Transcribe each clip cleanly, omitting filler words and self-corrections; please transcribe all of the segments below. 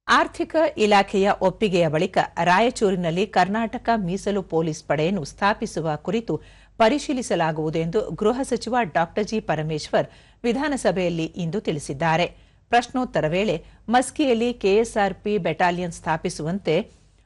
ಆರ್ಥಿಕ ಇಲಾಖೆಯ ಒಪ್ಪಿಗೆಯ ಬಳಿಕ ರಾಯಚೂರಿನಲ್ಲಿ ಕರ್ನಾಟಕ ಮೀಸಲು ಪೊಲೀಸ್ ಪಡೆಯನ್ನು ಸ್ಥಾಪಿಸುವ ಕುರಿತು ಪರಿಶೀಲಿಸಲಾಗುವುದು ಎಂದು ಗೃಹ ಸಚಿವ ಡಾ ಜಿ ಪರಮೇಶ್ವರ್ ವಿಧಾನಸಭೆಯಲ್ಲಿ ಇಂದು ತಿಳಿಸಿದ್ದಾರೆ. ಪ್ರಶ್ನೋತ್ತರ ವೇಳೆ ಮಸ್ಕಿಯಲ್ಲಿ ಕೆಎಸ್ಆರ್ಪಿ ಬೆಟಾಲಿಯನ್ ಸ್ಥಾಪಿಸುವಂತೆ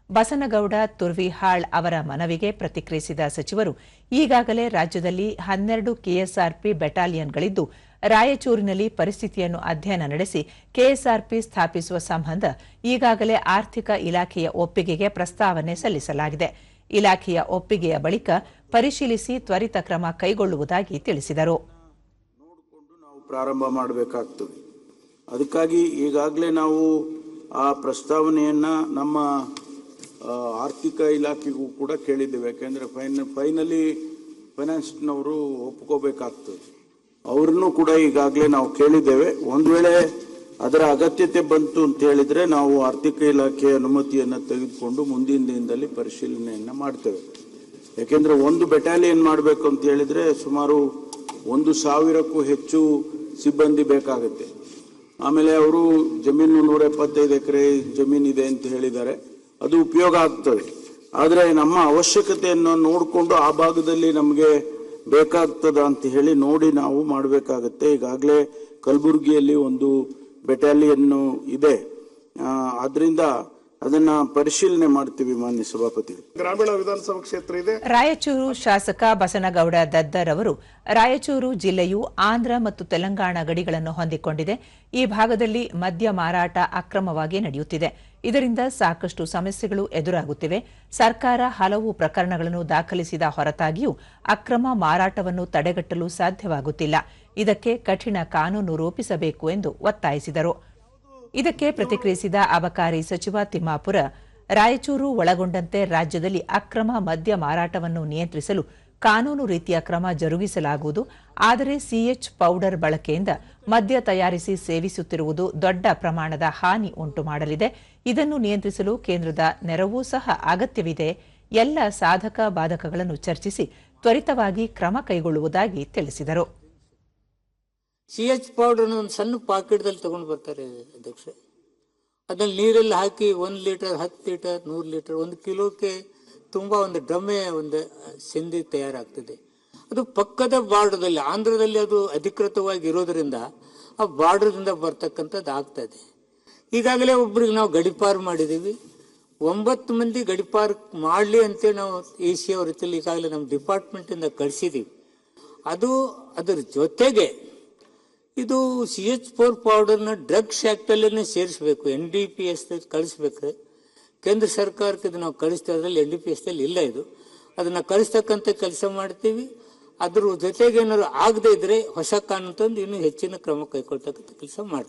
ಬಸನಗೌಡ ತುರ್ವಿಹಾಳ್ ಅವರ ಮನವಿಗೆ ಪ್ರತಿಕ್ರಿಯಿಸಿದ ಸಚಿವರು, ಈಗಾಗಲೇ ರಾಜ್ಯದಲ್ಲಿ 12 ಕೆಎಸ್ಆರ್ಪಿ ಬೆಟಾಲಿಯನ್ಗಳಿದ್ದು, ರಾಯಚೂರಿನಲ್ಲಿ ಪರಿಸ್ಥಿತಿಯನ್ನು ಅಧ್ಯಯನ ನಡೆಸಿ ಕೆಎಸ್ಆರ್ಪಿ ಸ್ಥಾಪಿಸುವ ಸಂಬಂಧ ಈಗಾಗಲೇ ಆರ್ಥಿಕ ಇಲಾಖೆಯ ಒಪ್ಪಿಗೆಗೆ ಪ್ರಸ್ತಾವನೆ ಸಲ್ಲಿಸಲಾಗಿದೆ. ಇಲಾಖೆಯ ಒಪ್ಪಿಗೆಯ ಬಳಿಕ ಪರಿಶೀಲಿಸಿ ತ್ವರಿತ ಕ್ರಮ ಕೈಗೊಳ್ಳುವುದಾಗಿ ತಿಳಿಸಿದರು. ಪ್ರಾರಂಭ ಮಾಡಬೇಕಾಗ್ತದೆ. ಅದಕ್ಕಾಗಿ ಈಗಾಗಲೇ ನಾವು ಆ ಪ್ರಸ್ತಾವನೆಯನ್ನ ನಮ್ಮ ಆರ್ಥಿಕ ಇಲಾಖೆಗೂ ಕೂಡ ಕೇಳಿದ್ದೇವೆ. ಯಾಕೆಂದರೆ ಫೈನಲಿ ಫೈನಾನ್ಸ್ನವರು ಒಪ್ಕೋಬೇಕಾಗ್ತದೆ. ಅವ್ರನ್ನೂ ಕೂಡ ಈಗಾಗಲೇ ನಾವು ಕೇಳಿದ್ದೇವೆ. ಒಂದು ವೇಳೆ ಅದರ ಅಗತ್ಯತೆ ಬಂತು ಅಂತ ಹೇಳಿದ್ರೆ ನಾವು ಆರ್ಥಿಕ ಇಲಾಖೆಯ ಅನುಮತಿಯನ್ನು ತೆಗೆದುಕೊಂಡು ಮುಂದಿನ ದಿನದಲ್ಲಿ ಪರಿಶೀಲನೆಯನ್ನು ಮಾಡ್ತೇವೆ. ಯಾಕೆಂದರೆ ಒಂದು ಬೆಟಾಲಿಯನ್ ಮಾಡಬೇಕು ಅಂತ ಹೇಳಿದ್ರೆ ಸುಮಾರು 1,000ಕ್ಕೂ ಹೆಚ್ಚು ಸಿಬ್ಬಂದಿ ಬೇಕಾಗುತ್ತೆ. ಆಮೇಲೆ ಅವರು ಜಮೀನು 175 ಎಕರೆ ಜಮೀನಿದೆ ಅಂತ ಹೇಳಿದ್ದಾರೆ. ಅದು ಉಪಯೋಗ ಆಗ್ತದೆ. ಆದರೆ ನಮ್ಮ ಅವಶ್ಯಕತೆಯನ್ನು ನೋಡಿಕೊಂಡು ಆ ಭಾಗದಲ್ಲಿ ನಮಗೆ ಬೇಕಾಗ್ತದ ಅಂತ ಹೇಳಿ ನೋಡಿ ನಾವು ಮಾಡಬೇಕಾಗತ್ತೆ. ಈಗಾಗಲೇ ಕಲಬುರಗಿಯಲ್ಲಿ ಒಂದು ಬೆಟಾಲಿಯನ್ನು ಇದೆ. ಆದ್ರಿಂದ ಅದನ್ನ ಪರಿಶೀಲನೆ ಮಾಡ್ತೀವಿ ಮಾನ್ಯ ಸಭಾಪತಿಗಳು. ಗ್ರಾಮೀಣ ವಿಧಾನಸಭಾ ಕ್ಷೇತ್ರ ಇದೆ. ರಾಯಚೂರು ಶಾಸಕ ಬಸನಗೌಡ ದದ್ದರ್ ಅವರು, ರಾಯಚೂರು ಜಿಲ್ಲೆಯು ಆಂಧ್ರ ಮತ್ತು ತೆಲಂಗಾಣ ಗಡಿಗಳನ್ನು ಹೊಂದಿಕೊಂಡಿದೆ. ಈ ಭಾಗದಲ್ಲಿ ಮದ್ಯ ಮಾರಾಟ ಅಕ್ರಮವಾಗಿ ನಡೆಯುತ್ತಿದೆ. ಇದರಿಂದ ಸಾಕಷ್ಟು ಸಮಸ್ಯೆಗಳು ಎದುರಾಗುತ್ತಿವೆ. ಸರ್ಕಾರ ಹಲವು ಪ್ರಕರಣಗಳನ್ನು ದಾಖಲಿಸಿದ ಹೊರತಾಗಿಯೂ ಅಕ್ರಮ ಮಾರಾಟವನ್ನು ತಡೆಗಟ್ಟಲು ಸಾಧ್ಯವಾಗುತ್ತಿಲ್ಲ. ಇದಕ್ಕೆ ಕಠಿಣ ಕಾನೂನು ರೂಪಿಸಬೇಕು ಎಂದು ಒತ್ತಾಯಿಸಿದರು. ಇದಕ್ಕೆ ಪ್ರತಿಕ್ರಿಯಿಸಿದ ಅಬಕಾರಿ ಸಚಿವ ತಿಮ್ಮಾಪುರ, ರಾಯಚೂರು ಒಳಗೊಂಡಂತೆ ರಾಜ್ಯದಲ್ಲಿ ಅಕ್ರಮ ಮದ್ಯ ಮಾರಾಟವನ್ನು ನಿಯಂತ್ರಿಸಲು ಕಾನೂನು ರೀತಿಯ ಕ್ರಮ ಜರುಗಿಸಲಾಗುವುದು. ಆದರೆ ಸಿಎಚ್ ಪೌಡರ್ ಬಳಕೆಯಿಂದ ಮದ್ಯ ತಯಾರಿಸಿ ಸೇವಿಸುತ್ತಿರುವುದು ದೊಡ್ಡ ಪ್ರಮಾಣದ ಹಾನಿ ಉಂಟು ಮಾಡಲಿದೆ. ಇದನ್ನು ನಿಯಂತ್ರಿಸಲು ಕೇಂದ್ರದ ನೆರವೂ ಸಹ ಅಗತ್ಯವಿದೆ. ಎಲ್ಲ ಸಾಧಕ ಬಾಧಕಗಳನ್ನು ಚರ್ಚಿಸಿ ತ್ವರಿತವಾಗಿ ಕ್ರಮ ಕೈಗೊಳ್ಳುವುದಾಗಿ ತಿಳಿಸಿದರು. ಸಿಎಚ್ ಪೌಡರ್ನ ಒಂದು ಸಣ್ಣ ಪಾಕೆಟ್ದಲ್ಲಿ ತಗೊಂಡು ಬರ್ತಾರೆ ಅಧ್ಯಕ್ಷ. ಅದನ್ನು ನೀರಲ್ಲಿ ಹಾಕಿ 1 ಲೀಟರ್, 10 ಲೀಟರ್, 100 ಲೀಟರ್, 1 ಕಿಲೋಕ್ಕೆ ತುಂಬ ಒಂದು ಡ್ರಮ್ಮೆ ಒಂದು ಸಿಂಧಿ ತಯಾರಾಗ್ತದೆ. ಅದು ಪಕ್ಕದ ಬಾರ್ಡರ್ದಲ್ಲಿ, ಆಂಧ್ರದಲ್ಲಿ ಅದು ಅಧಿಕೃತವಾಗಿ ಇರೋದ್ರಿಂದ ಆ ಬಾರ್ಡರ್ದಿಂದ ಬರ್ತಕ್ಕಂಥದ್ದು ಆಗ್ತದೆ. ಈಗಾಗಲೇ ಒಬ್ಬರಿಗೆ ನಾವು ಗಡಿಪಾರು ಮಾಡಿದ್ದೀವಿ. 9 ಮಂದಿ ಗಡಿಪಾರು ಮಾಡಲಿ ಅಂತೇಳಿ ನಾವು AC ಅವ್ರ ರೀತಿಯಲ್ಲಿ ಈಗಾಗಲೇ ನಮ್ಮ ಡಿಪಾರ್ಟ್ಮೆಂಟಿಂದ ಕಳಿಸಿದ್ದೀವಿ. ಅದರ ಜೊತೆಗೆ ಇದು CH4 ಪೌಡರ್ನ ಡ್ರಗ್ಸ್ ಆ್ಯಕ್ಟಲ್ಲೇ ಸೇರಿಸಬೇಕು. NDPS ಕಳಿಸ್ಬೇಕು. ಕೇಂದ್ರ ಸರ್ಕಾರಕ್ಕೆ ಇದು ನಾವು ಕಳಿಸ್ತೇವೆ. ಅದರಲ್ಲಿ NDPS ಇಲ್ಲ. ಇದು ಅದನ್ನು ಕಳಿಸ್ತಕ್ಕಂಥ ಕೆಲಸ ಮಾಡ್ತೀವಿ. ಅದ್ರ ಜೊತೆಗೆ ಏನಾದ್ರು ಆಗದೇ ಇದ್ರೆ ಹೊಸ ಕಾನೂನು ತಂದು ಇನ್ನೂ ಹೆಚ್ಚಿನ ಕ್ರಮ ಕೈಗೊಳ್ತಕ್ಕಂಥ ಕೆಲಸ ಮಾಡ್ತೀವಿ.